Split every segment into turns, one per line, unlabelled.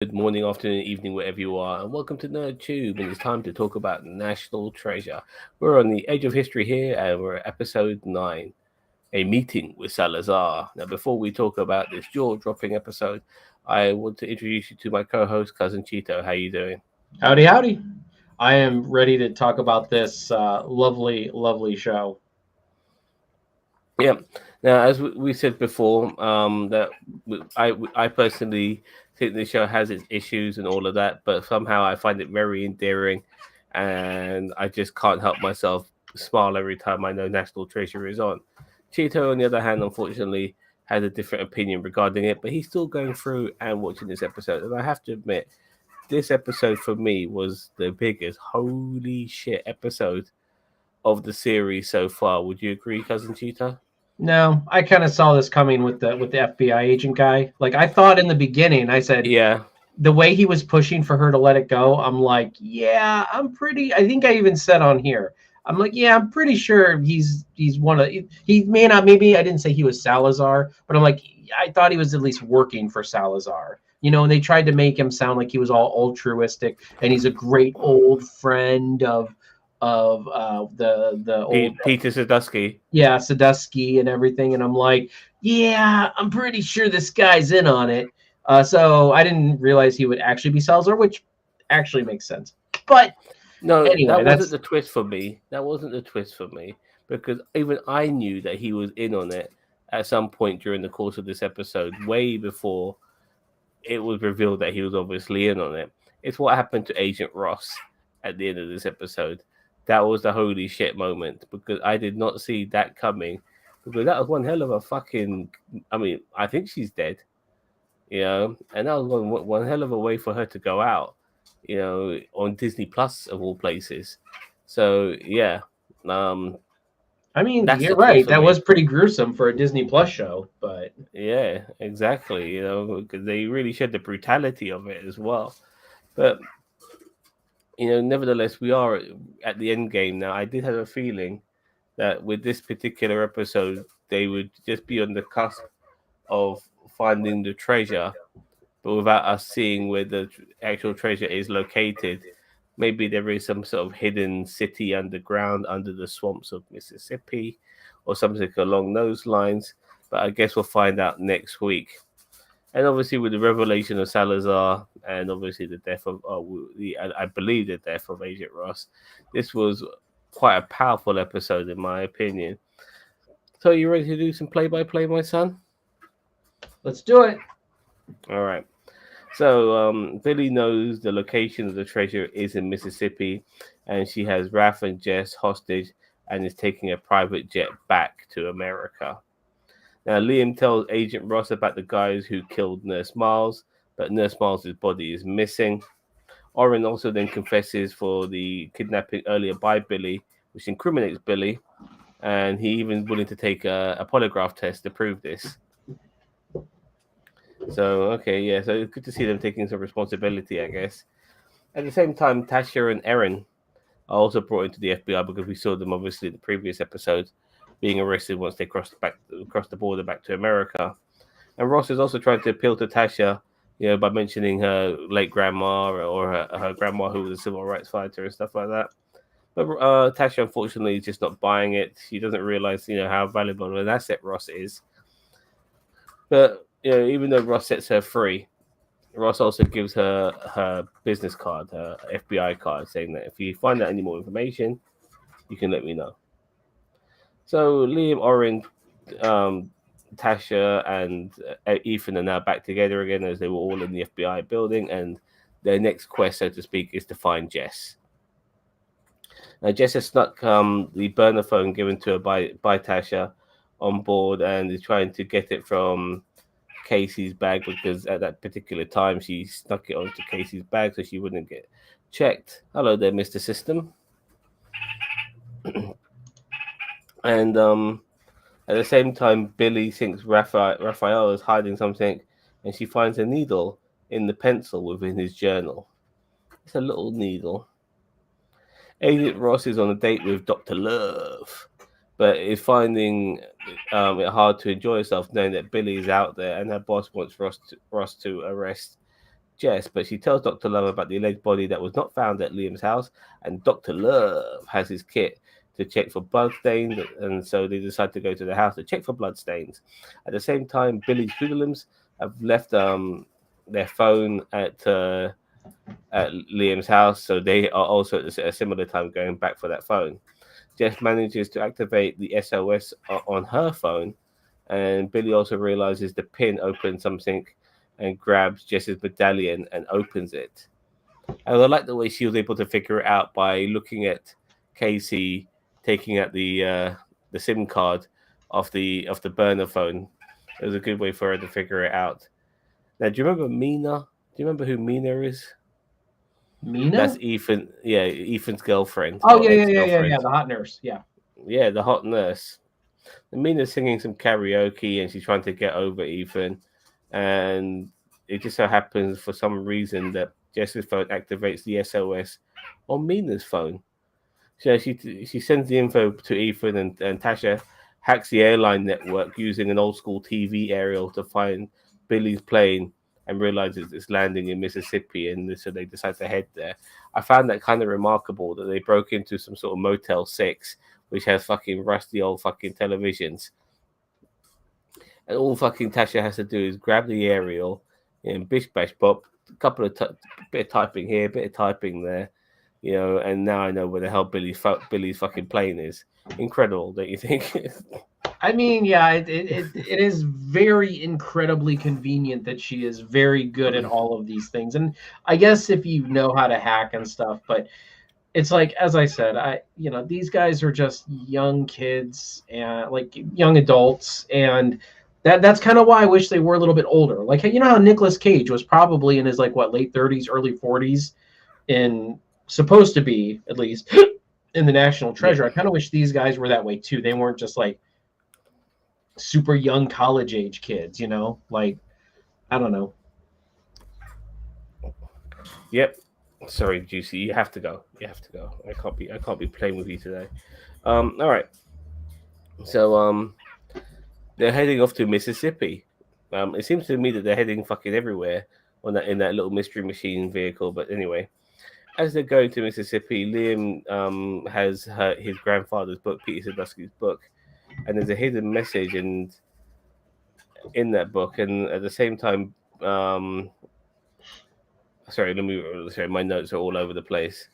good morning, afternoon, evening, wherever you are, and welcome to NerdTube. And it's time to talk about National Treasure. We're on the edge of history here, and we're at episode 9, a meeting with Salazar. Now, before we talk about this jaw-dropping episode, I want to introduce you to my co-host, Cousin Cheeto. How you doing?
Howdy, howdy. I am ready to talk about this lovely, lovely show.
Yeah. Now, as we said before, that I personally think the show has its issues and all of that, but somehow I find it very endearing, and I just can't help myself smile every time I know National Treasure is on. Cheeto, on the other hand, unfortunately, has a different opinion regarding it, but he's still going through and watching this episode, and I have to admit, this episode for me was the biggest holy shit episode of the series so far. Would you agree, Cousin Cheetah?
No, I kind of saw this coming with the FBI agent guy. Like I thought in the beginning, I said
Yeah.
the way he was pushing for her to let it go, I'm like, yeah, I think I even said on here, I'm like, yeah, I'm pretty sure he's one of he may not maybe I didn't say he was Salazar, but I'm like I thought he was at least working for Salazar. And they tried to make him sound like he was all altruistic and he's a great old friend of the old
Peter Sadusky.
yeah, Sadusky and everything. And I'm like, yeah, I'm pretty sure this guy's in on it. So I didn't realize he would actually be Salazar, which actually makes sense. But
No,
anyway,
that wasn't
that's
the twist for me. That wasn't the twist for me because even I knew that he was in on it at some point during the course of this episode, way before it was revealed that he was obviously in on it. It's what happened to Agent Ross at the end of this episode. That was the holy shit moment because I did not see that coming. Because that was one hell of a fucking. I mean, I think she's dead, and that was one hell of a way for her to go out, on Disney Plus of all places. So yeah, um,
I mean,
that's
you're
the twist
right.
for
That was
me.
pretty gruesome for a Disney Plus show, but
Yeah, exactly. Because they really showed the brutality of it as well. But nevertheless, we are at the end game now. I did have a feeling that with this particular episode, they would just be on the cusp of finding the treasure, but without us seeing where the actual treasure is located. Maybe there is some sort of hidden city underground under the swamps of Mississippi or something along those lines. But I guess we'll find out next week. And obviously, with the revelation of Salazar and obviously the death of, I believe the death of Agent Ross, this was quite a powerful episode, in my opinion. So, you ready to do some play by play, my son?
let's do it.
All right. So Billy knows the location of the treasure is in Mississippi, and she has Raph and Jess hostage and is taking a private jet back to America. Now Liam tells Agent Ross about the guys who killed Nurse Miles, but Nurse Miles' body is missing. Oren also then confesses for the kidnapping earlier by Billy, which incriminates Billy, and he even willing to take a polygraph test to prove this. So okay, yeah, so it's good to see them taking some responsibility, I guess. At the same time, Tasha and Erin are also brought into the FBI because we saw them obviously in the previous episode being arrested once they crossed the border back to America. And Ross is also trying to appeal to Tasha, by mentioning her late grandma or her grandma who was a civil rights fighter and stuff like that. But Tasha unfortunately is just not buying it. She doesn't realize how valuable an asset Ross is. But even though Ross sets her free, Ross also gives her her business card, her FBI card, saying that if you find out any more information, you can let me know. So Liam, Oren, um, Tasha, and Ethan are now back together again as they were all in the FBI building, and their next quest, so to speak, is to find Jess. Now, Jess has snuck the burner phone given to her by Tasha on board and is trying to get it from Casey's bag because at that particular time she snuck it onto Casey's bag so she wouldn't get checked. Hello there, Mr. System. And at the same time, Billy thinks Raphael is hiding something, and she finds a needle in the pencil within his journal. It's a little needle. Agent Ross is on a date with Dr. Love, but is finding it hard to enjoy herself knowing that Billy is out there and her boss wants Ross to arrest Jess, but she tells Dr. Love about the alleged body that was not found at Liam's house, and Dr. Love has his kit to check for blood stains, and so they decide to go to the house to check for blood stains. At the same time, Billy's hoodlums have left their phone at Liam's house, so they are also at a similar time going back for that phone. Jess manages to activate the SOS on her phone, and Billy also realizes the pin opens something and grabs Jess's medallion and opens it. And I like the way she was able to figure it out by looking at Casey taking out the SIM card off the burner phone. It was a good way for her to figure it out. Now, do you remember Mina? Do you remember who Mina is?
Mina?
That's Ethan. Yeah, Ethan's girlfriend
Oh,
or
yeah, yeah,
ex
yeah, yeah,
girlfriend.
yeah. The hot nurse. Yeah.
Yeah, the hot nurse. And Mina's singing some karaoke and she's trying to get over Ethan. And it just so happens for some reason that Jess's phone activates the SOS on Mina's phone. So she sends the info to Ethan, and Tasha hacks the airline network using an old school TV aerial to find Billy's plane and realizes it's landing in Mississippi, and so they decide to head there. I found that kind of remarkable that they broke into some sort of Motel 6, which has fucking rusty old fucking televisions. And all fucking Tasha has to do is grab the aerial and bish bash bop, a couple of bit of typing here, bit of typing there, and now I know where the hell Billy's fucking plane is. Incredible, don't you think?
I mean, yeah, it is very incredibly convenient that she is very good at all of these things. And I guess if you know how to hack and stuff, but it's like, as I said, these guys are just young kids and like young adults, and that's kind of why I wish they were a little bit older. Like, how Nicolas Cage was probably in his like late 30s, early 40s, in supposed to be at least in the National Treasure.
Yeah.
I kind of wish these guys were that way too. They weren't just like super young college age kids, like, I don't know.
Yep. Sorry, Juicy, you have to go. You have to go. I can't be playing with you today. All right. So they're heading off to Mississippi. It seems to me that they're heading fucking everywhere in that little mystery machine vehicle. But anyway, as they're going to Mississippi, Liam has his grandfather's book, Peter Sadowski's book, and there's a hidden message in that book. And at the same time, sorry, my notes are all over the place.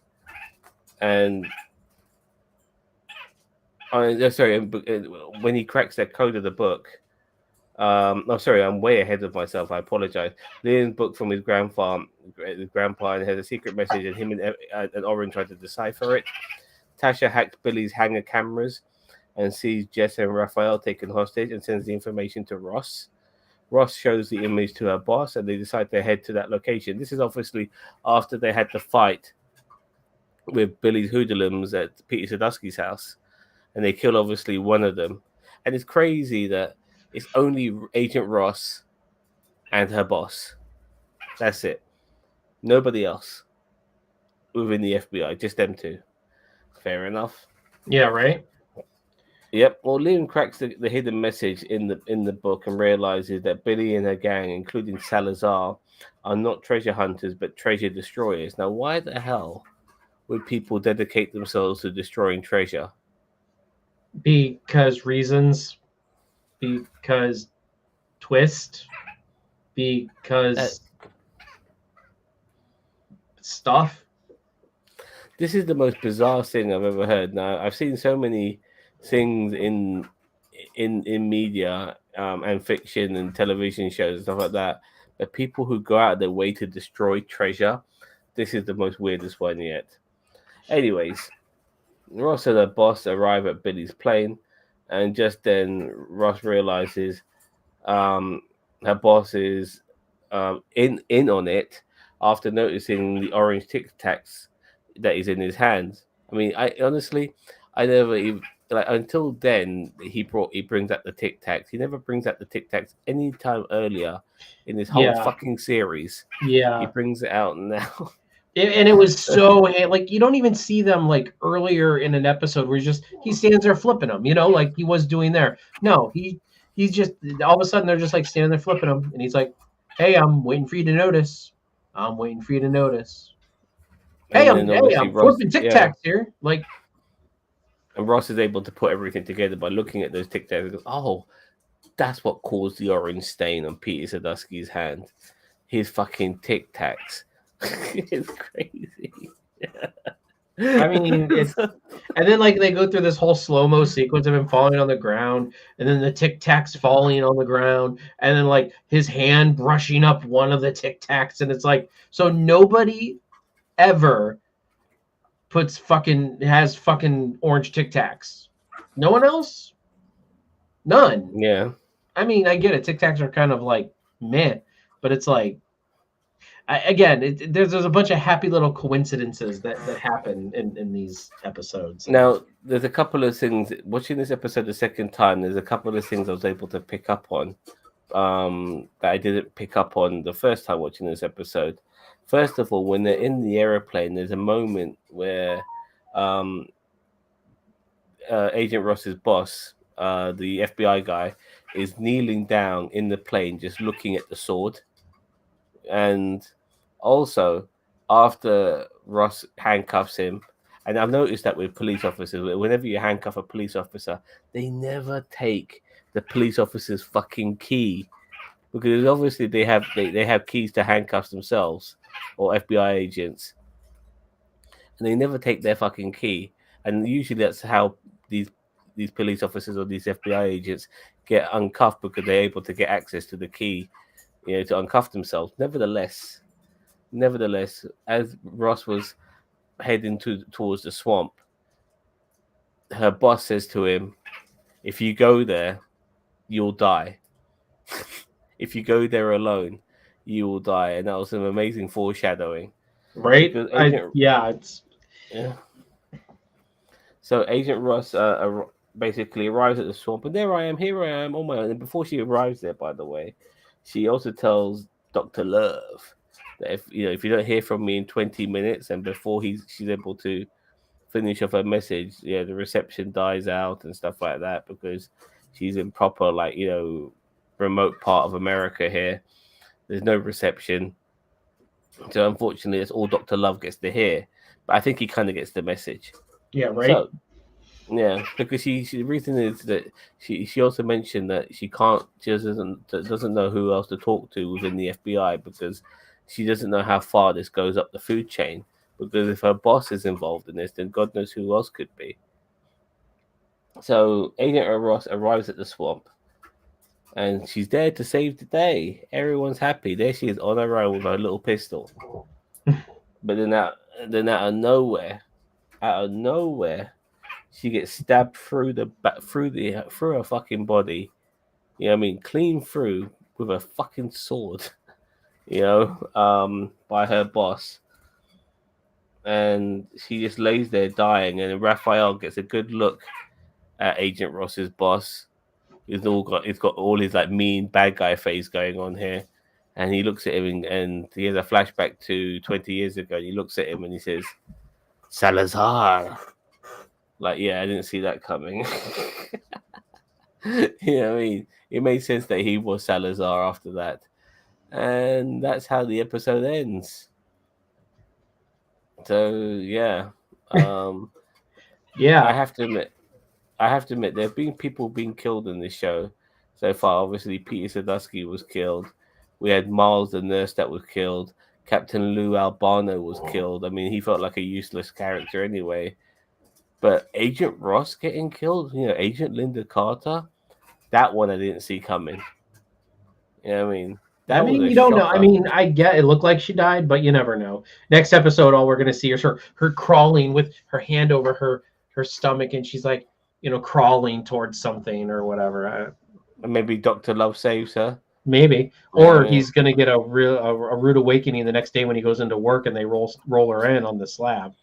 And when he cracks that code of the book, sorry, I'm way ahead of myself. I apologize. Liam's book from his grandpa, and has a secret message, and him and Oren try to decipher it. Tasha hacked Billy's hangar cameras and sees Jess and Raphael taken hostage and sends the information to Ross. Ross shows the image to her boss, and they decide to head to that location. This is obviously after they had the fight with Billy's hoodlums at Peter Sadowski's house, and they kill obviously one of them. And it's crazy that it's only Agent Ross and her boss. That's it. Nobody else within the FBI, just them two. Fair enough.
Yeah, right.
Yep. Well, Liam cracks the hidden message in the book and realizes that Billy and her gang, including Salazar, are not treasure hunters but treasure destroyers. Now, why the hell would people dedicate themselves to destroying treasure?
Because reasons. Because twist. Because stuff.
This is the most bizarre thing I've ever heard. Now, I've seen so many things in media and fiction and television shows and stuff like that, but people who go out of their way to destroy treasure, this is the most weirdest one yet. Anyways, Ross and her boss arrive at Billy's plane, and just then Ross realizes her boss is in on it after noticing the orange Tic Tacs that is in his hands. I mean, I never even until then he brings out the Tic Tacs. He never brings out the Tic Tacs any time earlier in this whole fucking series.
Yeah,
he brings it out now.
And it was so like you don't even see them like earlier in an episode where he stands there flipping them, like he was doing there. No, he's just all of a sudden they're just like standing there flipping them, and he's like, "Hey, I'm waiting for you to notice. I'm waiting for you to notice. Hey,
And then obviously
I'm
Ross,
flipping Tic
yeah,
Tacs here. Like,
and Ross is able to put everything together by looking at those Tic Tacs. And goes, oh, that's what caused the orange stain on Peter Sadusky's hand. His fucking Tic Tacs. It's crazy.
I mean, it's and then like they go through this whole slow mo sequence of him falling on the ground, and then the Tic Tacs falling on the ground, and then like his hand brushing up one of the Tic Tacs, and it's like so nobody ever has fucking orange Tic Tacs. No one else, none.
Yeah.
I mean, I get it. Tic Tacs are kind of like meh, but it's like again, there's a bunch of happy little coincidences that happen in these episodes. And
Now, there's a couple of things watching this episode the second time. There's a couple of things I was able to pick up on that I didn't pick up on the first time watching this episode. First of all, when they're in the aeroplane, there's a moment where um, Agent Ross's boss, the FBI guy, is kneeling down in the plane, just looking at the sword. And also, after Ross handcuffs him, and I've noticed that with police officers, whenever you handcuff a police officer, they never take the police officer's fucking key, because obviously they have keys to handcuffs themselves, or FBI agents, and they never take their fucking key. And usually that's how these these police officers or these FBI agents get uncuffed, because they're able to get access to the key, to uncuff themselves. Nevertheless, as Ross was heading towards the swamp, her boss says to him, "If you go there, you'll die. If you go there alone, you will die." And that was some amazing foreshadowing,
right,
because Agent
it's
yeah. So Agent Ross basically arrives at the swamp, and there I am, here I am, on my own. And before she arrives there, by the way, she also tells Dr. Love that if you don't hear from me in 20 minutes, and before she's able to finish off her message, the reception dies out and stuff like that, because she's in proper, like, remote part of America here. There's no reception, so unfortunately, it's all Dr. Love gets to hear. But I think he kind of gets the message.
yeah, right.
So yeah, because the reason is that she also mentioned that she doesn't know who else to talk to within the FBI, because she doesn't know how far this goes up the food chain. Because if her boss is involved in this, then God knows who else could be. So Agent Ross arrives at the swamp, and she's there to save the day. Everyone's happy. There she is on her own with her little pistol. But then out of nowhere, she gets stabbed through the back, through her fucking body. You know what I mean? Clean through with a fucking sword. By her boss. And she just lays there dying, and Raphael gets a good look at Agent Ross's boss. He's got all his like mean bad guy face going on here. And he looks at him, and he has a flashback to 20 years ago. And he looks at him and he says, "Salazar." Like, yeah, I didn't see that coming. You know what I mean? It made sense that he was Salazar after that. And that's how the episode ends. So yeah.
Yeah,
I have to admit, there have been people being killed in this show so far. Obviously, Peter Sadusky was killed. We had Miles the nurse that was killed. Captain Lou Albano was killed. I mean, he felt like a useless character anyway. But Agent Ross getting killed, Agent Linda Carter, that one I didn't see coming. You know what I mean?
I
That was
mean,
a
you don't know. I
shocker.
mean, I get it looked like she died, but you never know. Next episode, all we're gonna see is her crawling with her hand over her stomach, and she's like, crawling towards something or whatever.
And maybe Dr. Love saves her.
Maybe, or
Yeah.
he's gonna get a rude awakening the next day when he goes into work and they roll her in on the slab.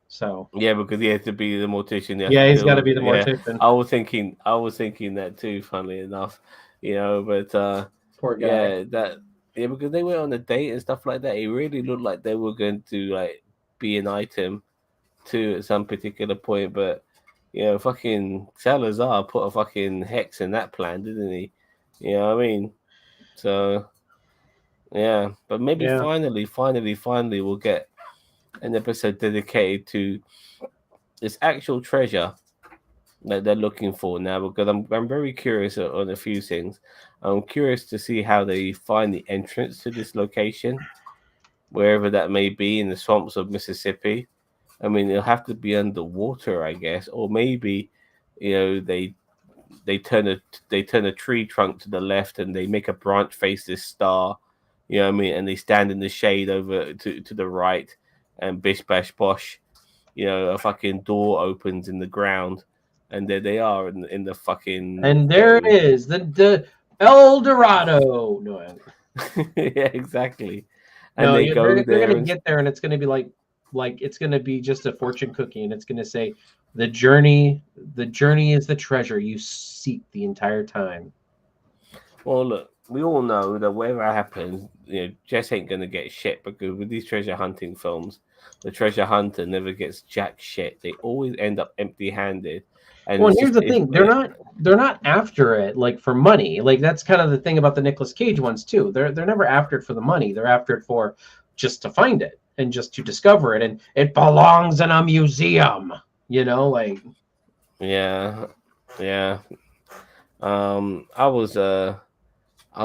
So
Yeah, because he has to be the mortician. He has to
yeah, he's got
deal
to
with
be
it.
the
Yeah,
mortician.
I was thinking that too. Funnily enough, but
Poor guy.
yeah, because they went on a date and stuff like that. It really looked like they were going to like be an item too at some particular point. But fucking Salazar put a fucking hex in that plan, didn't he? You know what I mean? So Yeah, but maybe
Yeah.
finally, we'll get an episode dedicated to this actual treasure that they're looking for now. Because I'm very curious on a few things. I'm curious to see how they find the entrance to this location, wherever that may be in the swamps of Mississippi. I mean, it'll have to be underwater, I guess, or maybe, they turn a they turn a tree trunk to the left and they make a branch face this star. You know what I mean? And they stand in the shade over to the right, and bish bash bosh, a fucking door opens in the ground, and there they are in the fucking
And there it is, the El Dorado. No,
yeah, exactly. And
no,
they go
they're
there
gonna
and
get there, and it's gonna be like it's gonna be just a fortune cookie, and it's gonna say the journey is the treasure you seek the entire time.
well, look, we all know that whatever happens, Jess ain't gonna get shit, because with these treasure hunting films, the treasure hunter never gets jack shit. They always end up empty-handed, and
Well, and
it's
here's
just
the thing: they're not after it like for money. Like that's kind of the thing about the Nicolas Cage ones too. They're never after it for the money. They're after it for just to find it and just to discover it, and it belongs in a museum. Like
yeah, yeah. I was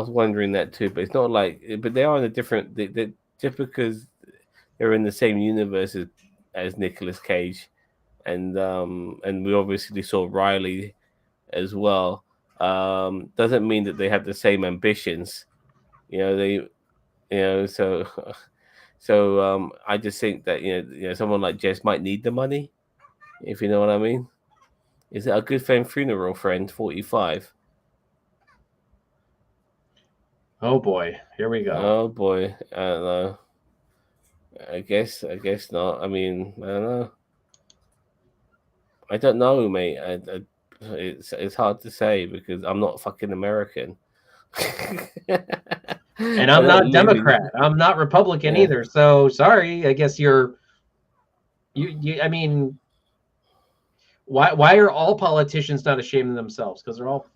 wondering that too, but it's not like, but they are in a different. Just because they're in the same universe as Nicolas Cage, and we obviously saw Riley as well, doesn't mean that they have the same ambitions. They, so I just think that someone like Jess might need the money, if you know what I mean. Is it a good friend funeral friend 45?
oh boy, here we go.
Oh boy, I don't know. I guess not. I mean, I don't know. I don't know, mate. It's hard to say because I'm not fucking American.
And
I
I'm
don't
not
live in.
Democrat. I'm not Republican
Yeah.
either. So sorry. I guess you. I mean, why are all politicians not ashamed of themselves? Because they're all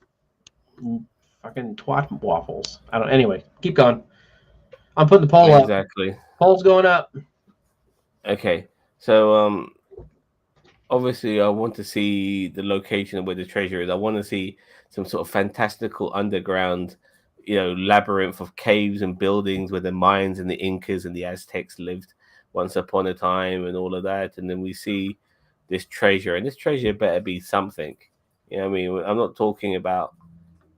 fucking twat waffles. I don't. Anyway, keep going. I'm putting the poll up.
Exactly.
Poll's going up.
Okay. So obviously I want to see the location of where the treasure is. I want to see some sort of fantastical underground, labyrinth of caves and buildings where the Mayans and the Incas and the Aztecs lived once upon a time and all of that. And then we see this treasure, and this treasure better be something. I mean, I'm not talking about,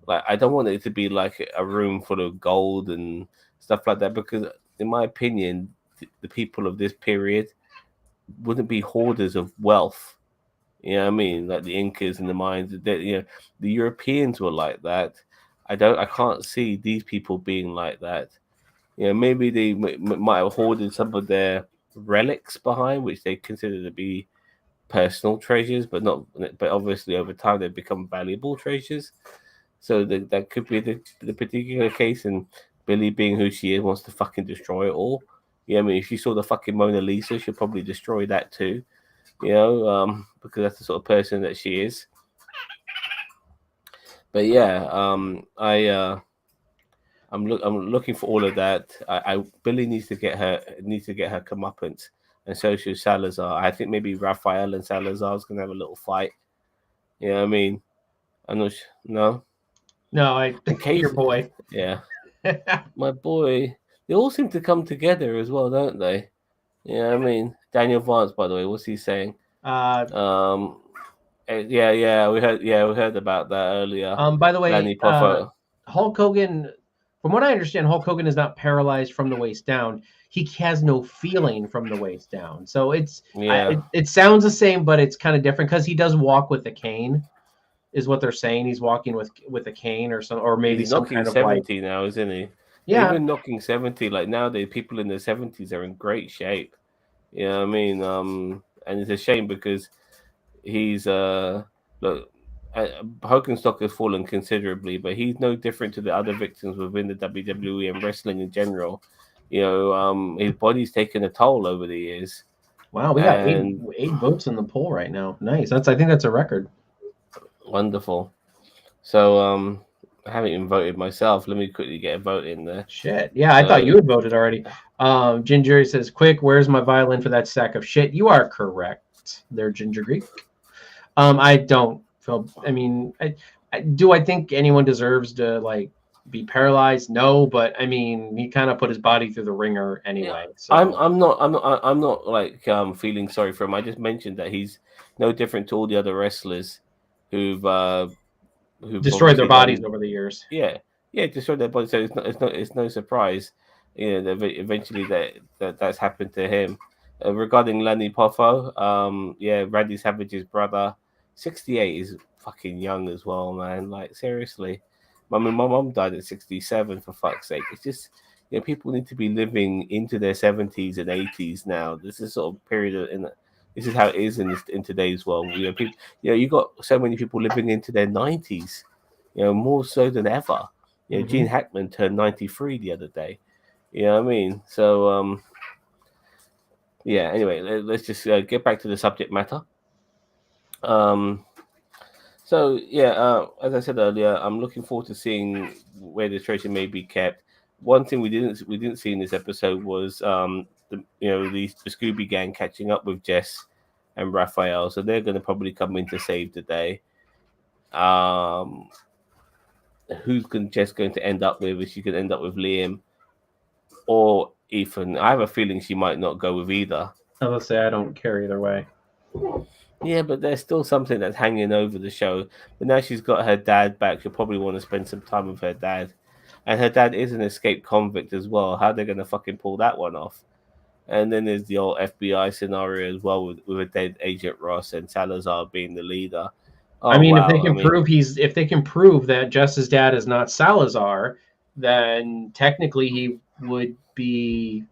like, I don't want it to be like a room full of gold and stuff like that, because in my opinion, the people of this period wouldn't be hoarders of wealth. You know what I mean? Like the Incas and the Mayans, the Europeans were like that. I can't see these people being like that. Maybe they might have hoarded some of their relics behind, which they consider to be personal treasures, but not. But obviously, over time, they become valuable treasures. So that could be the particular case. And Billy, being who she is, wants to fucking destroy it all. I mean, if she saw the fucking Mona Lisa, she'll probably destroy that too. Because that's the sort of person that she is. But yeah, I'm looking for all of that. Billy needs to get her comeuppance, and so should Salazar. I think maybe Raphael and Salazar's gonna have a little fight. You know what I mean? I'm not. No,
No, I
in case.
your boy.
Yeah, my boy. They all seem to come together as well, don't they? Yeah, I mean Daniel Vance, by the way, what's he saying?
uh,
Um, yeah, we heard about that earlier.
by the way,
Lanny Poffo.
Hulk Hogan, from what I understand, Hulk Hogan is not paralyzed from the waist down. He has no feeling from the waist down. So
Yeah,
it sounds the same, but it's kind of different because he does walk with a cane, is what they're saying. He's walking with a cane or maybe
he's
some
knocking
kind of like
70 now, isn't he? But
yeah.
even knocking 70, like nowadays, people in their 70s are in great shape. You know what I mean? And it's a shame because he's look, Hogan's stock has fallen considerably, but he's no different to the other victims within the WWE and wrestling in general. His body's taken a toll over the years,
Wow, we got
and
eight votes in the poll right now. Nice. I think that's a record.
wonderful. So I haven't even voted myself. Let me quickly get a vote in there.
Shit. Yeah, I thought
So
you had voted already. Ginger says, "Quick, where's my violin for that sack of shit?" You are correct, there, Ginger Greek. I don't feel. I mean, I think anyone deserves to like be paralyzed? No, but I mean, he kind of put his body through the ringer
yeah,
anyway.
I'm
So
I'm not I'm not I'm not like feeling sorry for him. I just mentioned that he's no different to all the other wrestlers who've who've
destroyed their
obviously
bodies
done.
over the years.
Yeah, yeah, destroyed their body. So it's no surprise, that eventually that's happened to him. Regarding Lenny Poffo, yeah, Randy Savage's brother, 68 is fucking young as well, man. Like seriously, I mean, my mom died at 67. For fuck's sake, it's just people need to be living into their 70s and 80s now. This is sort of period this is how it is in today's world. People, you got so many people living into their 90s, more so than ever. Gene
Hmm.
Hackman turned 93 the other day. You know what I mean? So, yeah. Anyway, let's just get back to the subject matter. Um, so yeah, as I said earlier, I'm looking forward to seeing where the treasure may be kept. One thing we didn't see in this episode was the Scooby Gang catching up with Jess and Raphael, so they're going to probably come in to save the day. Um, Jess going to end up with? Is she going to end up with Liam or Ethan? I have a feeling she might not go with either.
I will say I don't care either way.
Yeah, but there's still something that's hanging over the show. But now she's got her dad back, she'll probably want to spend some time with her dad. And her dad is an escaped convict as well. How they're going to fucking pull that one off? And then there's the old FBI scenario as well with a dead Agent Ross and Salazar being the leader.
I
Oh,
mean, if they
wow. I
can
mean,
prove if they can prove that Jess's dad is not Salazar, then technically he would be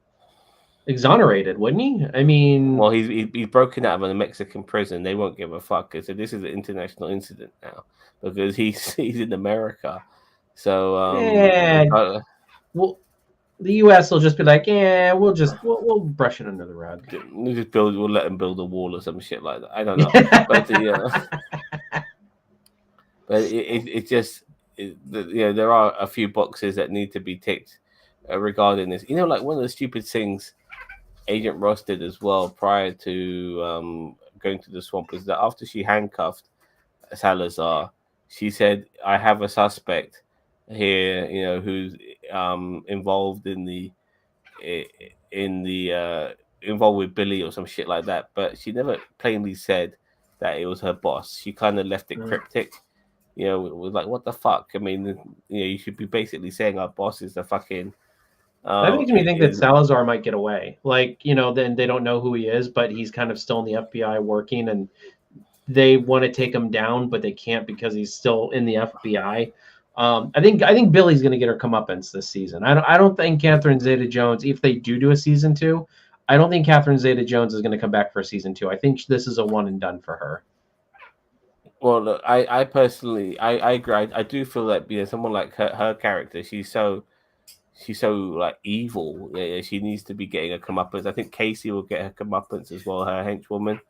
exonerated, wouldn't he? I mean,
well, he's broken out of a Mexican prison. They won't give a fuck. So this is an international incident now because he's in America. So
yeah, well, the U.S. will just be like, yeah, we'll brush it under the rug.
we'll let him build a wall or some shit like that. I don't know, but but it just there are a few boxes that need to be ticked regarding this. Like one of the stupid things Agent Ross did as well prior to going to the swamp is that after she handcuffed Salazar, she said, "I have a suspect here, who's involved in the in the involved with Billy or some shit like that." But she never plainly said that it was her boss. She kind of left it cryptic. Was like, what the fuck? I mean, you should be basically saying our boss is the fucking.
That makes me think that
Is
Salazar might get away. Like, then they don't know who he is, but he's kind of still in the FBI working, and they want to take him down, but they can't because he's still in the FBI. I think Billy's going to get her comeuppance this season. I don't think Catherine Zeta-Jones, if they do a season 2, I don't think Catherine Zeta-Jones is going to come back for a season 2. I think this is a one and done for her.
Well, look, I personally, I agree. I do feel that someone like her character, she's so like evil. Yeah, she needs to be getting a comeuppance. I think Casey will get her comeuppance as well. Her henchwoman.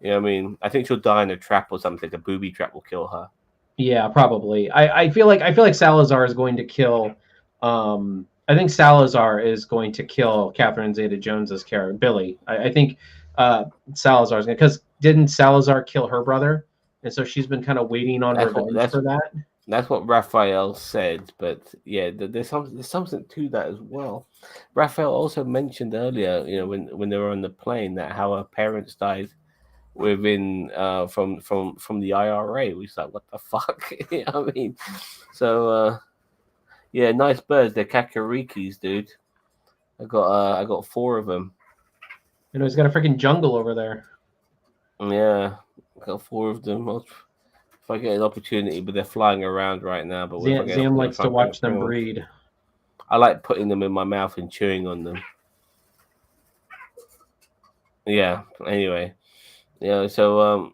You know what I mean? I think she'll die in a trap or something. A booby trap will kill her.
Yeah, probably. I feel like Salazar is going to kill. I think Salazar is going to kill Catherine Zeta-Jones's character, Billy. I think Salazar's going, because didn't Salazar kill her brother? And so she's been kind of waiting on
That's what
revenge for that.
that's what Raphael said. But yeah, there's something to that as well. Raphael also mentioned earlier, when they were on the plane, that how her parents died within from the IRA. We was like, what the fuck? You know what I mean? So yeah, nice birds. They're kakarikis, dude. I got 4 of them.
He's got a freaking jungle over there.
Yeah, I got 4 of them. If I get an opportunity, but they're flying around right now. But if I get an
Zam
opportunity,
likes to watch them breed.
I like putting them in my mouth and chewing on them. Yeah. Anyway, so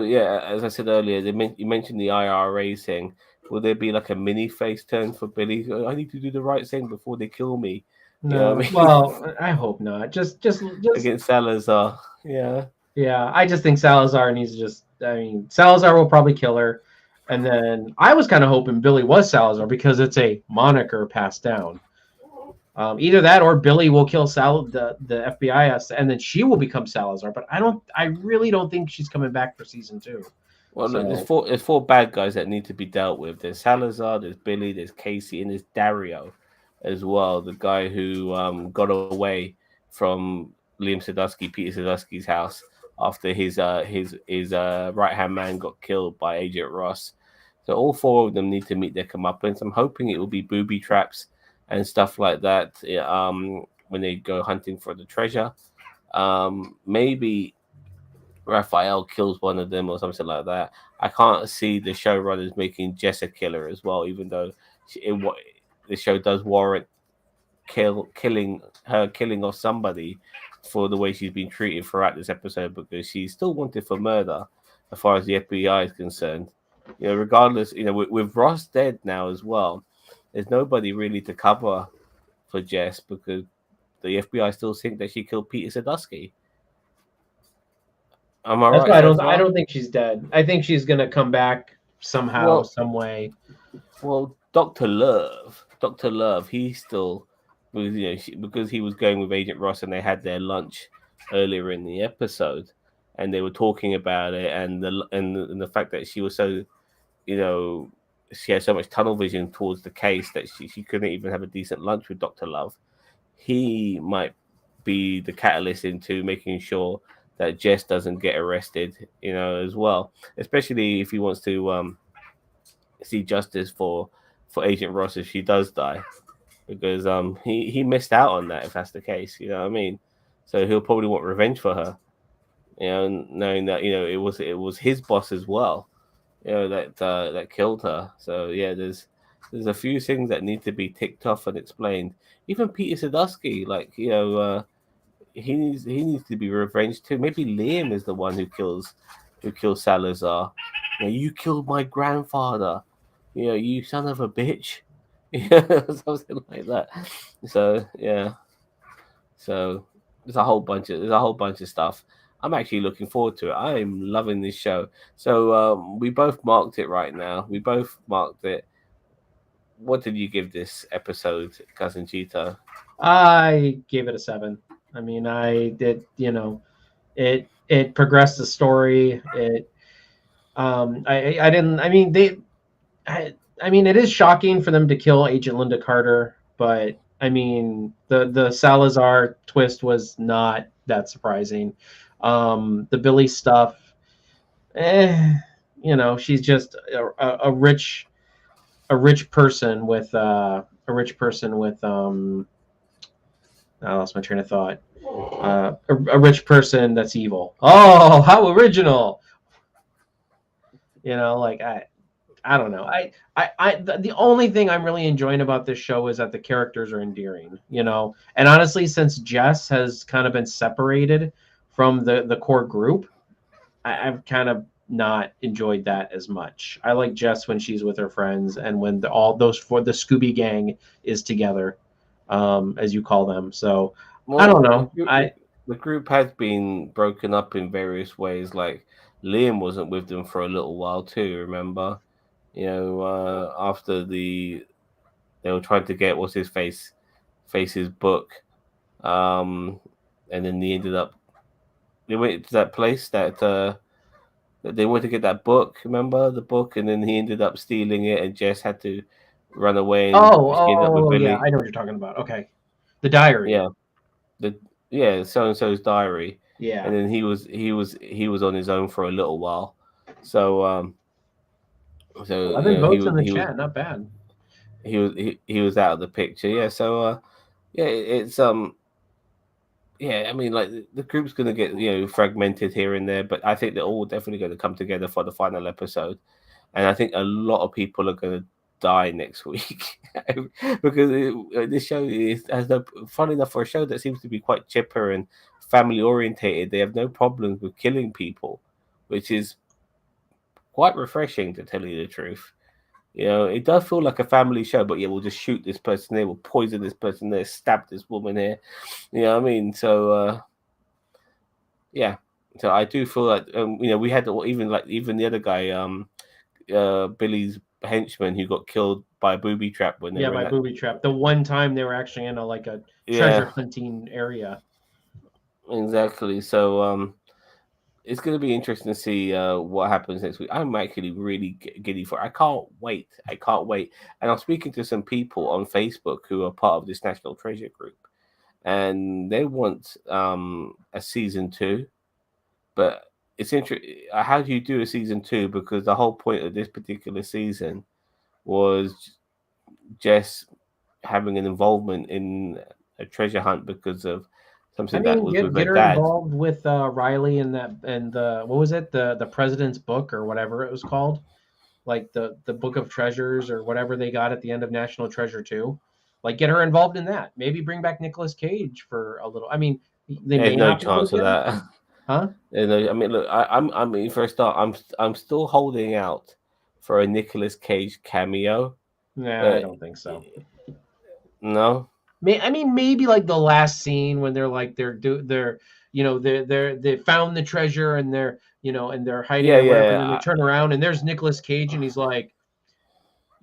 yeah, as I said earlier, you mentioned the IRA thing. Will there be like a mini face turn for Billy? I need to do the right thing before they kill me.
No,
You know what I mean?
well, I hope not. Just
Against Salazar. Yeah.
yeah. I just think Salazar needs to just. I mean, Salazar will probably kill her. And then I was kind of hoping Billy was Salazar because it's a moniker passed down. Either that or Billy will kill the FBI, and then she will become Salazar. But I really don't think she's coming back for season 2.
Well, look,
So
there's four bad guys that need to be dealt with. There's Salazar, there's Billy, there's Casey, and there's Dario as well, the guy who got away from Peter Sadusky's house after his right hand man got killed by Agent Ross. So all four of them need to meet their comeuppance. I'm hoping it will be booby traps and stuff like that. When they go hunting for the treasure, maybe Raphael kills one of them or something like that. I can't see the showrunners making Jess a killer as well, even though the show does warrant killing off somebody for the way she's been treated throughout this episode, because she's still wanted for murder as far as the FBI is concerned. Regardless, with Ross dead now as well, there's nobody really to cover for Jess because the FBI still think that she killed Peter Sadusky. Am I
that's
right
why
so
I
far?
don't think she's dead. I think she's gonna come back somehow,
Well,
some way.
well, Doctor Love, he's still because he was going with Agent Ross and they had their lunch earlier in the episode, and they were talking about it and the fact that she was so you know she had so much tunnel vision towards the case that she couldn't even have a decent lunch with Doctor Love. He might be the catalyst into making sure that Jess doesn't get arrested, as well. Especially if he wants to see justice for Agent Ross if she does die, because he missed out on that if that's the case. You know what I mean? So he'll probably want revenge for her. Knowing that it was his boss as well. That killed her. So yeah, there's a few things that need to be ticked off and explained. Even Peter Sadusky, he needs to be revenged too. Maybe Liam is the one who kills Salazar. You killed my grandfather. You son of a bitch. Something like that. So yeah. So there's a whole bunch of stuff. I'm actually looking forward to it. I'm loving this show. So we both marked it right now. We both marked it. What did you give this episode, Cousin Cheetah?
I gave it a 7. I mean, I did, it progressed the story. I didn't. I mean, I mean, it is shocking for them to kill Agent Linda Carter, but I mean, the Salazar twist was not that surprising. The Billy stuff, eh, she's just a rich person with I lost my train of thought. A rich person that's evil. Oh, how original! Like I don't know. The only thing I'm really enjoying about this show is that the characters are endearing, And honestly, since Jess has kind of been separated from the core group, I've kind of not enjoyed that as much. I like Jess when she's with her friends and when all those for the Scooby Gang is together, as you call them. So I don't
Well, the
know.
group, the, the group has been broken up in various ways. Like Liam wasn't with them for a little while too. Remember, after they were trying to get what's his face's book, um, and then they went to that place that they went to get that book. Remember the book, and then he ended up stealing it, and Jess had to run away, and she ended up with
Yeah,
Billy.
I know what you're talking about. Okay, the diary.
Yeah, the so and so's diary, and
Yeah,
then he was on his own for a little while. So
11
he
votes
was
in the chat. Not bad.
he was out of the picture. Yeah, so yeah, it's yeah, I mean, like the group's gonna get fragmented here and there, but I think they're all definitely going to come together for the final episode, and I think a lot of people are going to die next week because this show has no fun enough for a show that seems to be quite chipper and family orientated. They have no problems with killing people, which is quite refreshing to tell you the truth. It does feel like a family show, but yeah, we'll just shoot this person there, we'll poison this person there, stab this woman here. You know what I mean? So yeah. So I do feel like we had even the other guy, Billy's henchman who got killed by a booby trap when they
Yeah,
were in
by
that.
booby trap. The one time they were actually in a like a treasure
Yeah,
hunting area.
exactly. So it's going to be interesting to see what happens next week. I'm actually really giddy for it. I can't wait. I can't wait. And I'm speaking to some people on Facebook who are part of this National Treasure group, and they want a season two. But it's interesting. How do you do a season two? Because the whole point of this particular season was Jess having an involvement in a treasure hunt because of
I
something that
mean,
was with her
get her
dad.
involved with Riley and that and the what was it the President's Book or whatever it was called, like the Book of Treasures or whatever they got at the end of National Treasure 2. Like get her involved in that. Maybe bring back Nicolas Cage for a little. I mean, they
There's
may
no
not be able to
chance of
get him,
that.
huh?
There's no, I mean, look, I mean, for a start, I'm still holding out for a Nicolas Cage cameo,
Nah, I
but
don't think so.
no,
I mean, maybe like the last scene when they're like they're they found the treasure and they're and they're hiding
yeah,
it or whatever,
yeah,
and then they turn around and there's Nicolas Cage and he's like,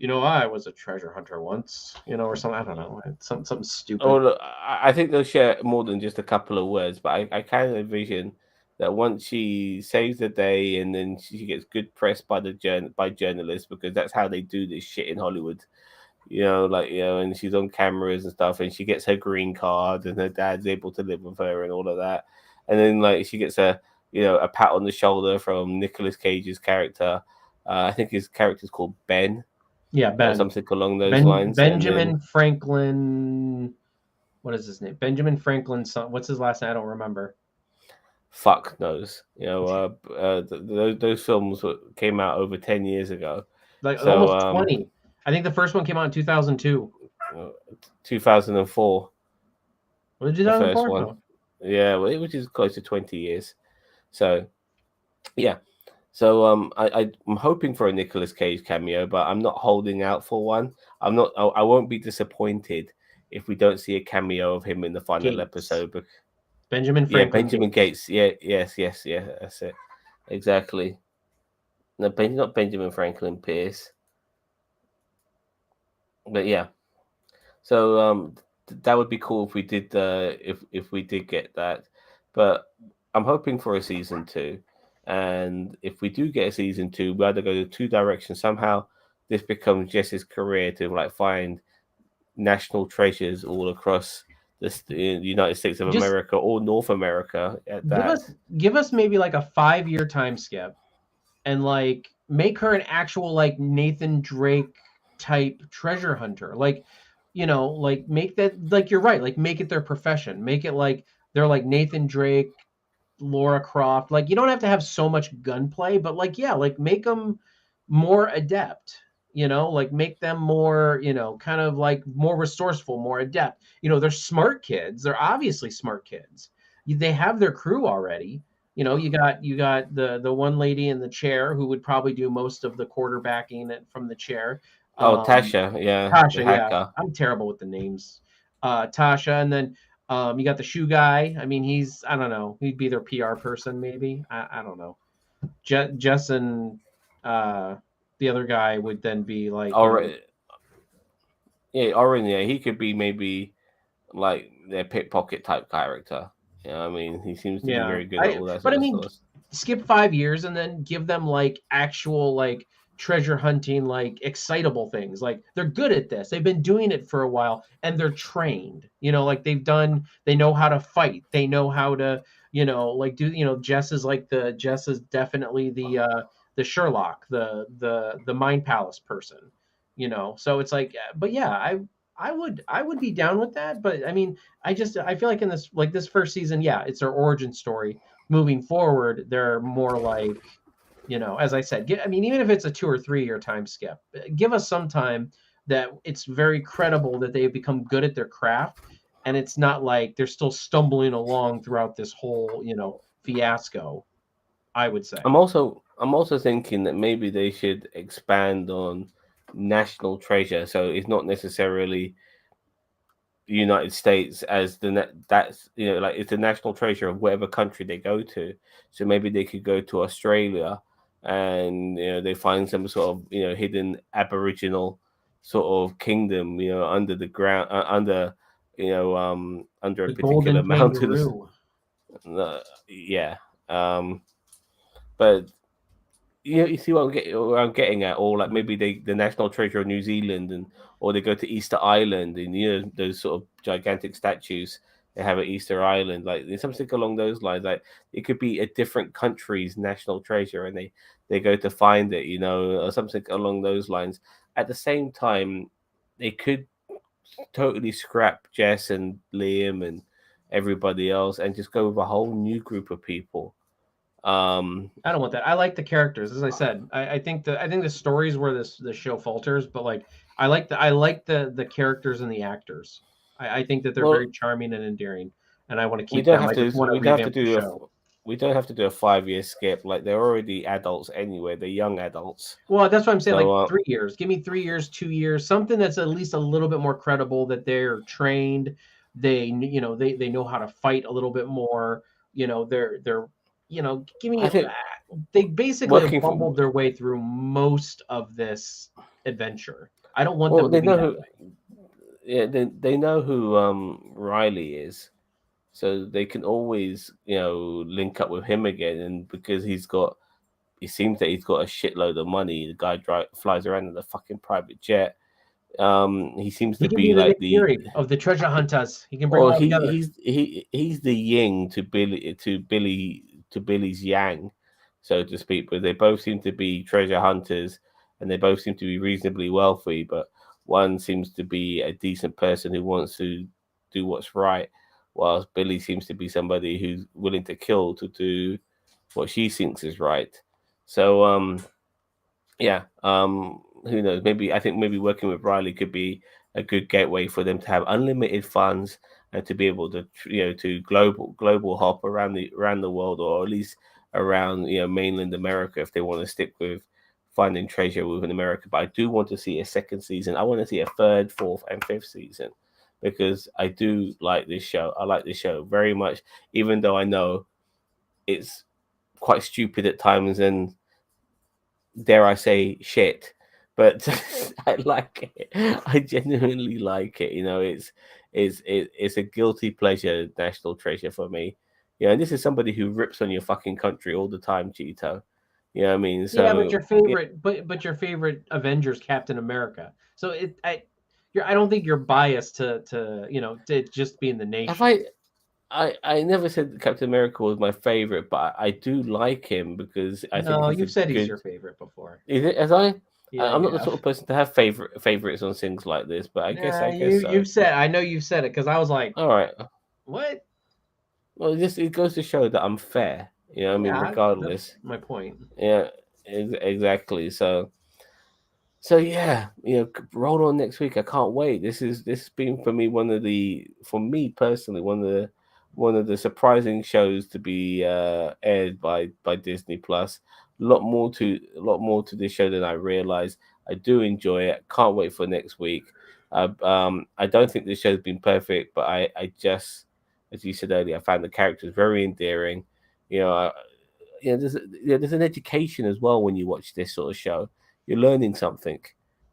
I was a treasure hunter once, or something. I don't know, something
Oh,
stupid.
look, I think they'll share more than just a couple of words, but I kind of envision that once she saves the day and then she gets good press by by journalists because that's how they do this shit in Hollywood. Like and she's on cameras and stuff, and she gets her green card, and her dad's able to live with her and all of that, and then like she gets a pat on the shoulder from Nicolas Cage's character. I think his character's called Ben
Yeah,
or
Ben
something along those lines, and then
Benjamin Franklin. What is his name? Benjamin Franklin's son. What's his last name? I don't remember.
fuck knows. Those films came out over 10 years ago,
Like
so
almost 20. I think the first one came out in 2002.
uh, 2004,
Was it
the first
2004?
one.
Oh,
Yeah, well, which is close to 20 years. So yeah, so I'm hoping for a Nicolas Cage cameo, but I'm not holding out for one. I won't be disappointed if we don't see a cameo of him in the final
Gates.
episode. But
Benjamin
yeah,
Franklin
Benjamin
Gates.
Gates. Yeah, yes, yeah, that's it. Exactly. No, not Benjamin Franklin Pierce. But yeah, so that would be cool if we did if we did get that. But I'm hoping for a season two, and if we do get a season two, we either go to two directions. Somehow, this becomes Jess's career to like find national treasures all across the United States of
Just
America or North America at
give us
that.
give us maybe like a 5-year time skip and like make her an actual like Nathan Drake type treasure hunter. Like, like make that like you're right, like make it their profession. Make it like they're like Nathan Drake, Laura Croft. Like you don't have to have so much gunplay, but like yeah, like make them more adept. Like make them more, kind of like more resourceful, more adept. They're smart kids. They're obviously smart kids. They have their crew already. You got the one lady in the chair who would probably do most of the quarterbacking from the chair.
Oh,
Um,
Tasha, yeah, the
Tasha, yeah,
hacker.
I'm terrible with the names. Tasha, and then you got the shoe guy. I mean, I don't know, he'd be their PR person, maybe. I don't know. Jess and uh, the other guy would then be like,
All right, yeah, Oren, yeah, he could be maybe like their pickpocket type character. I mean, he seems to be
yeah.
very good at all that
But
sort
I
of
mean,
stuff.
skip 5 years and then give them like actual like treasure hunting, like excitable things. Like they're good at this. They've been doing it for a while and they're trained. Like they know how to fight. They know how to, like do, Jess is definitely the Sherlock, the Mind Palace person. So it's like, but yeah, I would be down with that. But I mean, I feel like in this first season, yeah, it's their origin story. Moving forward, they're more like, as I said, I mean, even if it's a 2 or 3 year time skip, give us some time that it's very credible that they've become good at their craft, and it's not like they're still stumbling along throughout this whole, fiasco. I would say.
I'm also thinking that maybe they should expand on national treasure, so it's not necessarily the United States as that's like it's the national treasure of whatever country they go to. So maybe they could go to Australia and they find some sort of hidden Aboriginal sort of kingdom, under the ground, under a
The
particular
golden
mountains.
kangaroo.
Yeah, um, but you see what I'm getting at, or like maybe the national treasure of New Zealand, and or they go to Easter Island, and those sort of gigantic statues they have at Easter Island, like there's something along those lines. Like it could be a different country's national treasure, and they go to find it, or something along those lines. At the same time, they could totally scrap Jess and Liam and everybody else, and just go with a whole new group of people. Um,
I don't want that. I like the characters, as I said. I think the stories where the show falters, but like I like the characters and the actors. I think that they're very
well,
charming and endearing, and I want to
we
keep
don't
them.
have
I
to.
just want to
We don't have to
revamp the
do
show.
we don't have to do a 5 year skip. Like they're already adults anyway. They're young adults.
Well, that's what I'm saying.
So
Like 3 years. Give me 3 years, 2 years, something that's at least a little bit more credible. That they're trained. They know how to fight a little bit more. They're give me.
I think
They basically have
working for
bumbled their way through most of this adventure. I don't want
well,
them to
they
be
know
that
who.
way.
Yeah, they know who Riley is, so they can always link up with him again. And because he seems that he's got a shitload of money. The guy flies around in a fucking private jet. He seems
He
to
can be
be
the
like
Nick
the
Fury of the treasure hunters. He can bring them
Well,
all together.
he's the yin to Billy's yang, so to speak. But they both seem to be treasure hunters, and they both seem to be reasonably wealthy. But one seems to be a decent person who wants to do what's right, whilst Billy seems to be somebody who's willing to kill to do what she thinks is right. So yeah, who knows? Maybe I think maybe working with Riley could be a good gateway for them to have unlimited funds and to be able to to global hop around the world, or at least around mainland America if they want to stick with finding treasure within America. But I do want to see a second season. I want to see a third, fourth, and fifth season because I do like this show. I like this show very much, even though I know it's quite stupid at times and dare I say shit, but I like it. I genuinely like it. It's a guilty pleasure national treasure for me. And this is somebody who rips on your fucking country all the time, Cheeto. You know what I mean?
Yeah, but
So
your favorite, but your favorite Avengers, Captain America. So I don't think you're biased to just being the
have
nation.
I never said Captain America was my favorite, but I do like him because I think
No,
he's a
you've said he's
good.
your favorite before.
Is it as I?
Yeah,
I'm
you
not the
have.
sort of person to have favorites on things like this, but
Nah,
I guess so.
you've said. I know you've said it because I was like,
All right.
what?
Well, it goes to show that I'm fair. You know what I mean?
Yeah, that's
Regardless.
my point.
Yeah, exactly. So yeah, roll on next week. I can't wait. This has been for me for me personally, one of the surprising shows to be aired by Disney Plus. A lot more to this show than I realized. I do enjoy it. Can't wait for next week. I don't think this show's been perfect, but I just, as you said earlier, I found the characters very endearing. You know, I, there's an education as well when you watch this sort of show. You're learning something,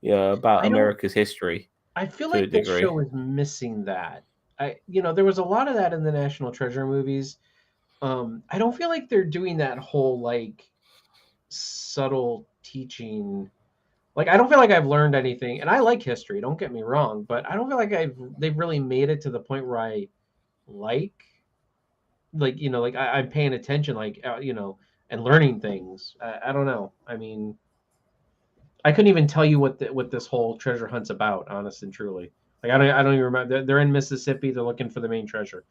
about
I don't.
America's history
I feel
to a
like this
degree.
show is missing that. There was a lot of that in the National Treasure movies. I don't feel like they're doing that whole like subtle teaching. Like I don't feel like I've learned anything, and I like history. Don't get me wrong, but I don't feel like they've really made it to the point where I like like I'm paying attention, and learning things. I don't know. I mean, I couldn't even tell you what this whole treasure hunt's about, honest and truly. Like I don't even remember. They're in Mississippi. They're looking for the main treasure.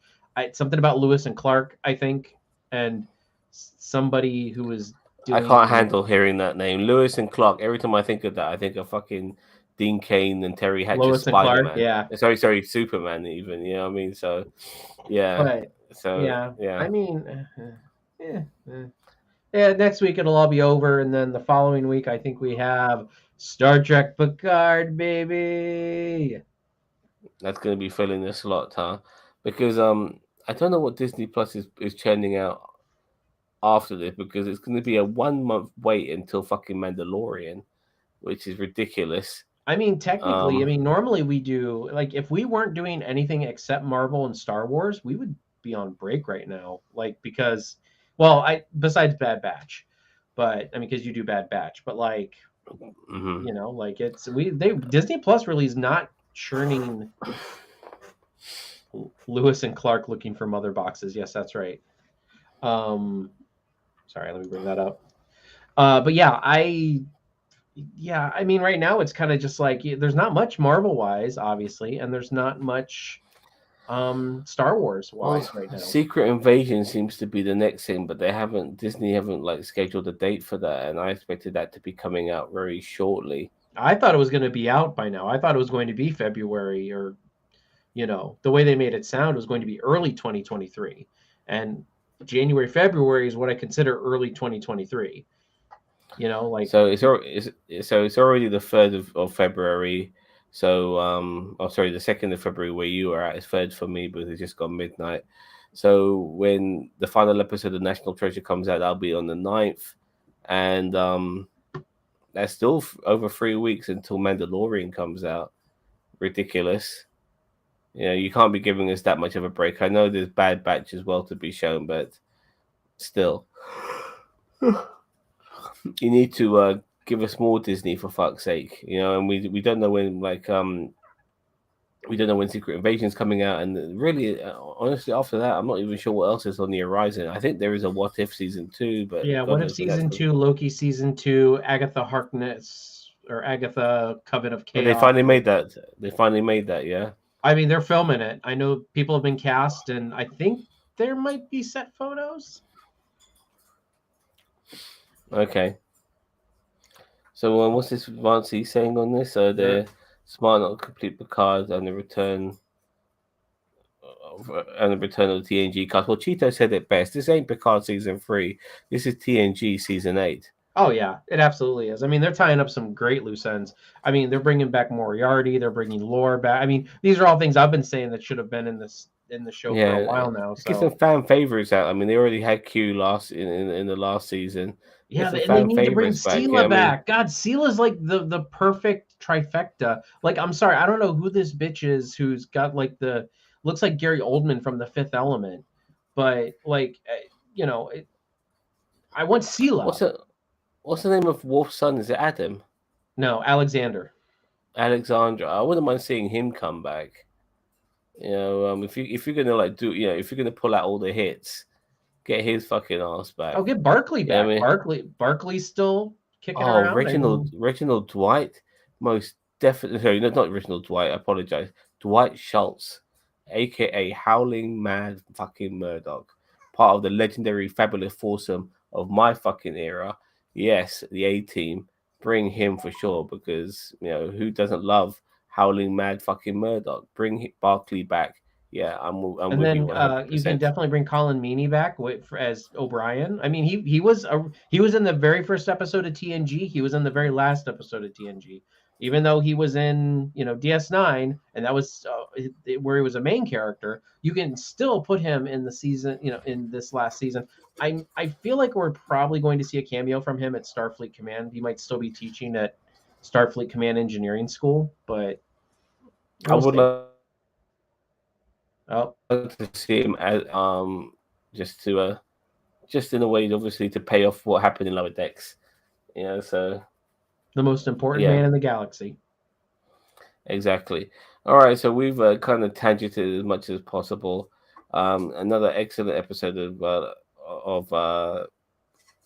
Something about Lewis and Clark, I think, and somebody who was
I can't
doing
handle hearing that name, Lewis and Clark. Every time I think of that, I think of fucking Dean Kane and Terry Hatcher's
Lois and
Spider
Clark.
Man.
Yeah,
Sorry, Superman. Even you know what I mean. So yeah,
but
so
yeah,
yeah.
I mean, yeah, yeah. Next week it'll all be over, and then the following week I think we have Star Trek Picard, baby.
That's going to be filling the slot, huh? Because I don't know what Disney Plus is churning out after this because it's going to be a 1 month wait until fucking Mandalorian, which is ridiculous.
I mean, technically, I
Um,
mean, normally we do, like, if we weren't doing anything except Marvel and Star Wars, we would be on break right now. Like, because, well, besides Bad Batch, but I mean, because you do Bad Batch, but like,
mhm.
like Disney Plus really is not churning Lewis and Clark looking for mother boxes. Yes, that's right. Um, Sorry, let me bring that up. But yeah, I mean, right now it's kind of just like there's not much Marvel wise, obviously, and there's not much Star Wars
Well,
wise right now.
Secret Invasion seems to be the next thing, but Disney haven't like scheduled a date for that, and I expected that to be coming out very shortly.
I thought it was going to be out by now. I thought it was going to be February, or the way they made it sound was going to be early 2023, and January, February is what I consider early 2023. Like,
So it's already the 3rd of February. So oh sorry, the 2nd of February where you are at is third for me, but it's just gone midnight. So when the final episode of National Treasure comes out, that'll be on the 9th, and that's still over 3 weeks until Mandalorian comes out. Ridiculous. You can't be giving us that much of a break. I know there's Bad Batch as well to be shown, but still. You need to give us more Disney for fuck's sake, and we don't know when we don't know when Secret Invasion's coming out, and really, honestly, after that, I'm not even sure what else is on the horizon. I think there is a What If season 2, but
yeah,
God
what if
knows when that's
season
going.
two, Loki season two, Agatha Harkness or Agatha Coven of
But they
Chaos?
finally made that. They finally made that, yeah.
I mean, they're filming it. I know people have been cast, and I think there might be set photos.
Okay. So what's this Vancy saying on this?
They're
They're smart not complete Picard and the return of the TNG cast. Well, Cheeto said it best. This ain't Picard season 3. This is TNG season 8.
Oh yeah, it absolutely is. I mean, they're tying up some great loose ends. I mean, they're bringing back Moriarty. They're bringing Lore back. I mean, these are all things I've been saying that should have been in the show for a
Yeah,
while now.
get some
So
fan favorites out. I mean, they already had Q last in the last season. Get
yeah,
some
and they
fan
need to bring
favorites back. Yeah,
Sela
I mean,
back. God, Sela's like the perfect trifecta. Like, I'm sorry, I don't know who this bitch is who's got like the looks like Gary Oldman from The Fifth Element, but like, I want
what's
Sela.
the what's the name of Wolf's son? Is it Adam?
No, Alexander.
Alexandra. I wouldn't mind seeing him come back. If you're gonna like do if you're gonna pull out all the hits, get his fucking ass
I'll
back.
get Barkley
Yeah, I
back.
mean,
Barkley's still kicking
oh,
around. I mean,
Reginald Dwight, most definitely. Sorry, not Reginald Dwight. I apologize. Dwight Schultz, aka Howling Mad fucking Murdoch, part of the legendary fabulous foursome of my fucking era. Yes, the A Team. Bring him for sure because who doesn't love Howling Mad fucking Murdoch? Bring Barkley back. Yeah, I'm
and
with you
then
100.
you can
percent
definitely bring Colin Meaney back as O'Brien. I mean, he was in the very first episode of TNG. He was in the very last episode of TNG. Even though he was in DS9, and that was where he was a main character, you can still put him in the season. In this last season, I feel like we're probably going to see a cameo from him at Starfleet Command. He might still be teaching at Starfleet Command Engineering School, but
I
we'll
would
see.
like
Oh,
to see him as just to just in a way, obviously, to pay off what happened in Lower Decks. So
the most important
yeah,
man in the galaxy.
exactly. All right, so we've kind of tangented as much as possible. Another excellent episode of uh,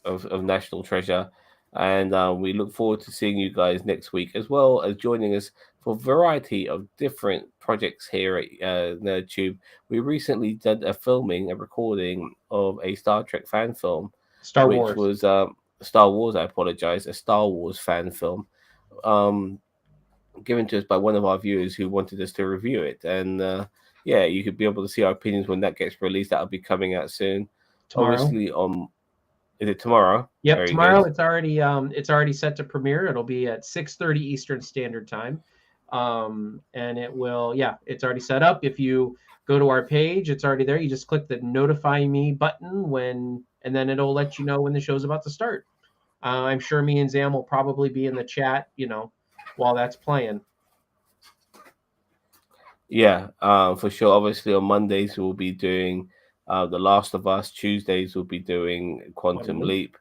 of National Treasure, and we look forward to seeing you guys next week, as well as joining us for a variety of different projects here at NerdTube. We recently did a recording of a Star Trek fan film,
Star
which
Wars.
was Star Wars. I apologize, a Star Wars fan film, um, given to us by one of our viewers who wanted us to review it, and yeah, you could be able to see our opinions when that gets released. That'll be coming out soon.
Tomorrow.
Obviously, on is it tomorrow?
Yep,
Very good.
tomorrow it's already set to premiere. It'll be at 6:30 Eastern Standard Time. And it's already set up. If you go to our page, it's already there. You just click the notify me button and then it'll let you know when the show's about to start. I'm sure me and Zam will probably be in the chat, while that's playing.
Yeah, for sure. Obviously, on Mondays we'll be doing The Last of Us. Tuesdays we'll be doing Quantum Leap,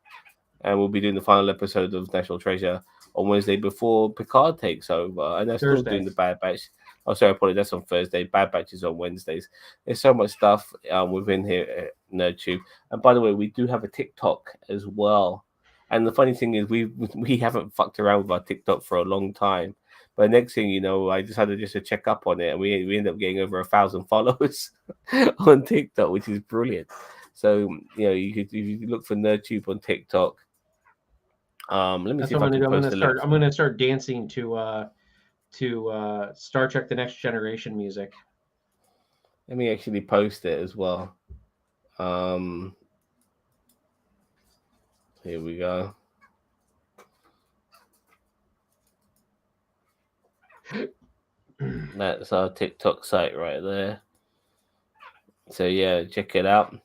and we'll be doing the final episode of National Treasure on Wednesday before Picard takes over. And they're still
Thursday.
doing the Bad Batch. Oh, sorry, apologies. That's on Thursday. Bad Batch is on Wednesdays. There's so much stuff within here at NerdTube. And by the way, we do have a TikTok as well. And the funny thing is, we haven't fucked around with our TikTok for a long time. But next thing you know, I decided just to check up on it, and we ended up getting over 1,000 followers on TikTok, which is brilliant. So if you look for NerdTube on TikTok. Let me
That's
see if
what
I
I'm
can
gonna do.
post the link.
I'm gonna start dancing to Star Trek: The Next Generation music.
Let me actually post it as well. Here we go. That's our TikTok site right there. So yeah, check it out.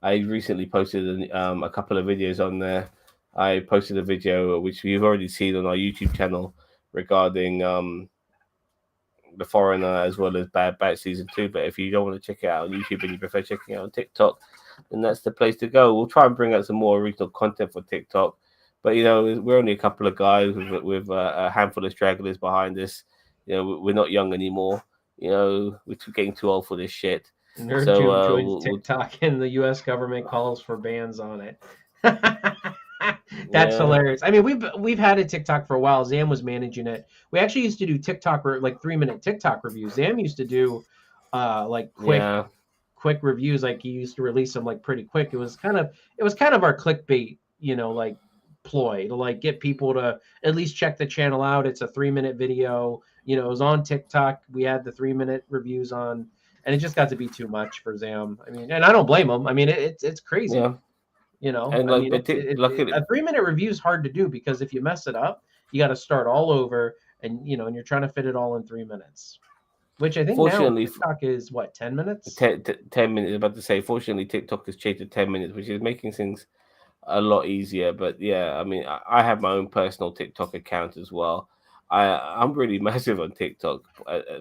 I recently posted a couple of videos on there. I posted a video which you've already seen on our YouTube channel regarding The Foreigner as well as Bad Batch Season 2. But if you don't want to check it out on YouTube and you prefer checking it out on TikTok, then that's the place to go. We'll try and bring out some more original content for TikTok. But we're only a couple of guys with a handful of stragglers behind us. We're not young anymore. We're getting too old for this shit.
NerdTube joins TikTok, and the U.S. government calls for bans on it. That's hilarious. I mean, we've had a TikTok for a while. Zam was managing it. We actually used to do TikTok, like 3-minute TikTok reviews. Zam used to do like quick reviews. Like he used to release them like pretty quick. It was kind of our clickbait, like ploy to like get people to at least check the channel out. It's a 3-minute video. It was on TikTok. We had the 3-minute reviews on, and it just got to be too much for Zam. I mean, and I don't blame him. I mean, it's crazy.
Yeah.
And
I mean, a
3-minute review is hard to do because if you mess it up, you got to start all over, and and you're trying to fit it all in 3 minutes. Which I think now TikTok is what, 10 minutes?
10 minutes. About to say, fortunately, TikTok has changed to 10 minutes, which is making things a lot easier. But yeah, I mean, I have my own personal TikTok account as well. I'm really massive on TikTok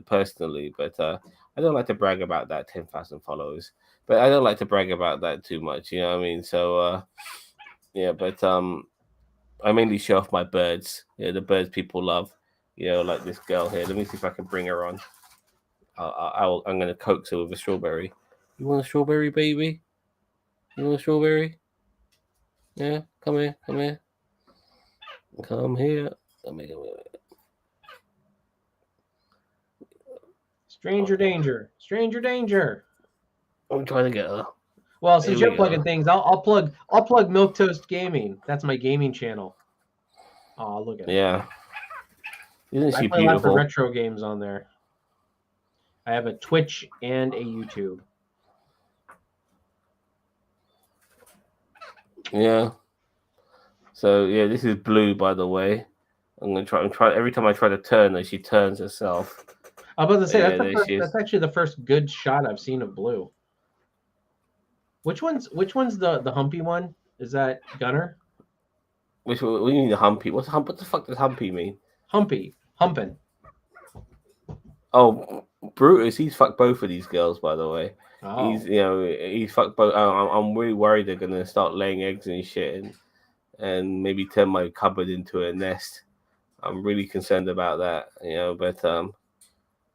personally, but I don't like to brag about that 10,000 followers. But I don't like to brag about that too much. You know what I mean? So yeah, but I mainly show off my birds. The birds people love. Like this girl here. Let me see if I can bring her on. I'm going to coax her with a strawberry. You want a strawberry, baby? You want a strawberry? Yeah, come here. Come here. Come here.
Stranger danger. Stranger danger.
I'm trying to get her.
Well, since you're plugging things, I'll plug Milk Toast Gaming. That's my gaming channel. Oh, look at it.
Yeah. Isn't she
I play
beautiful?
lots of retro games on there. I have a Twitch and a YouTube.
Yeah. So yeah, this is Blue, by the way. I'm try. Every time I try to turn her, she turns herself.
I was about to say that's actually the first good shot I've seen of Blue. Which one's the humpy one? Is that Gunner?
Which one? What do you mean the humpy? What the fuck does humpy mean?
Humping.
Oh, Brutus. He's fucked both of these girls, by the way.
Oh.
He's fucked both. I'm really worried they're gonna start laying eggs and shit, and maybe turn my cupboard into a nest. I'm really concerned about that. But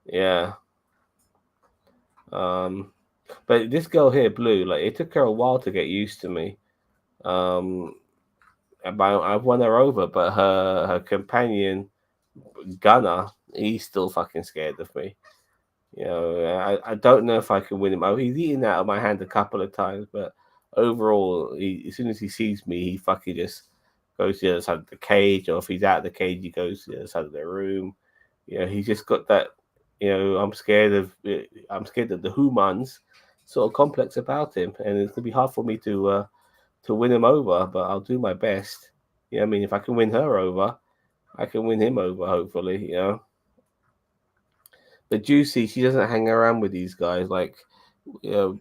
yeah. But this girl here, Blue, like it took her a while to get used to me. I've won her over, but her companion, Gunner, he's still fucking scared of me. I don't know if I can win him. Oh, he's eaten out of my hand a couple of times, but overall, as soon as he sees me, he fucking just goes to the other side of the cage, or if he's out of the cage, he goes to the other side of the room. He's just got that. I'm scared of the humans sort of complex about him, and it's gonna be hard for me to win him over, but I'll do my best. I mean, if I can win her over, I can win him over, hopefully. But Juicy, she doesn't hang around with these guys. Like,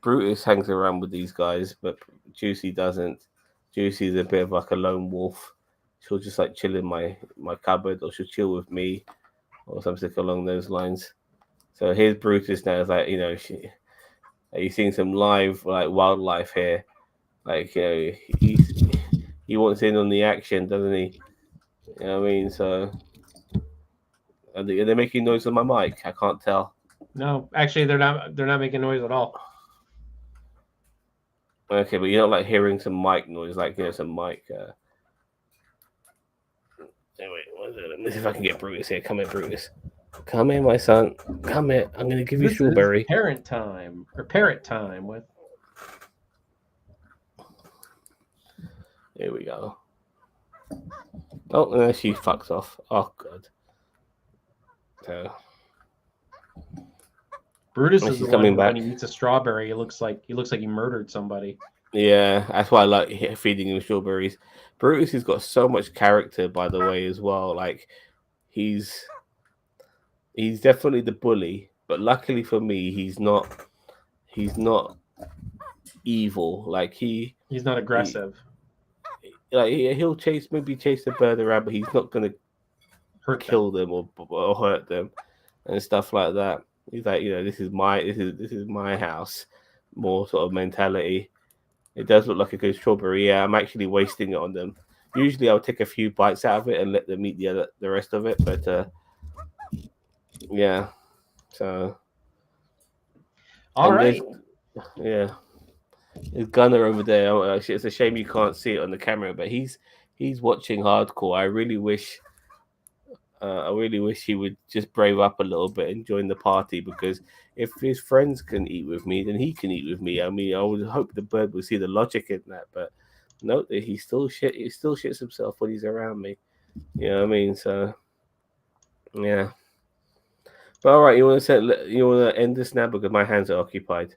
Brutus hangs around with these guys, but Juicy doesn't. Juicy's a bit of like a lone wolf. She'll just like chill in my cupboard, or she'll chill with me, or something along those lines. So here's Brutus now. Is like, are you seeing some live like wildlife here? Like, he wants in on the action, doesn't he? You know what I mean? So are they making noise on my mic? I can't tell.
No, actually, they're not. They're not making noise at all.
Okay, but you're not like hearing some mic noise, like some mic. Anyway, let me see if I can get Brutus here. Come here, Brutus. Come here, my son. Come here. I'm gonna give you
This
strawberry.
is parent time or parrot time with.
Here we go. Oh, and then she fucks off. Oh god. So
Brutus
and
is
she's
the one
coming
who,
back.
when he eats a strawberry, he looks like he murdered somebody.
Yeah, that's why I like feeding him strawberries. Brutus has got so much character, by the way, as well. Like he's definitely the bully, but luckily for me, he's not evil. Like
He's not aggressive.
he'll chase the bird around, but he's not gonna
Hurt
kill them or hurt them and stuff like that. He's like, this is my house, more sort of mentality. It does look like a good strawberry. Yeah, I'm actually wasting it on them. Usually, I'll take a few bites out of it and let them eat the rest of it. But yeah, so
All right.
Yeah, there's Gunner over there. Oh, actually, it's a shame you can't see it on the camera, but he's watching hardcore. I really wish he would just brave up a little bit and join the party, because if his friends can eat with me, then he can eat with me. I mean, I would hope the bird would see the logic in that, but no, he still shits himself when he's around me. You know what I mean? So yeah. But all right, you want to end this now because my hands are occupied.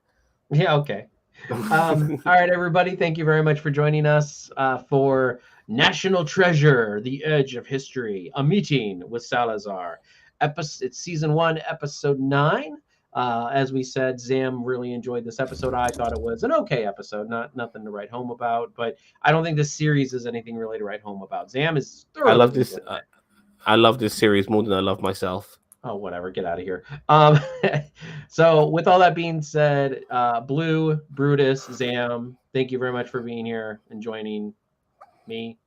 Yeah. Okay. All right, everybody. Thank you very much for joining us for National Treasure: The Edge of History, a meeting with Salazar. It's season 1, episode 9. As we said, Zam really enjoyed this episode. I thought it was an okay episode, nothing to write home about. But I don't think this series is anything really to write home about. Zam is thoroughly
I love this.
enjoying it.
I love this series more than I love myself.
Oh, whatever. Get out of here. So with all that being said, Blue, Brutus, Zam, thank you very much for being here and joining me.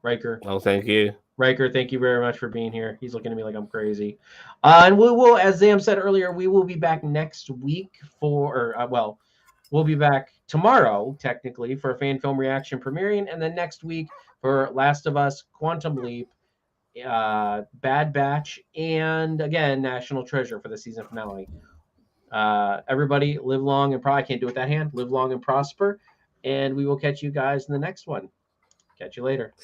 Riker.
Oh, thank you.
Riker, thank you very much for being here. He's looking at me like I'm crazy. And we will, as Zam said earlier, we will be back next week we'll be back tomorrow, technically, for a fan film reaction premiering, and then next week for Last of Us, Quantum Leap, Bad Batch, and again National Treasure for the season finale. Everybody live long and I can't do it with that hand. Live long and prosper, and we will catch you guys in the next one. Catch you later.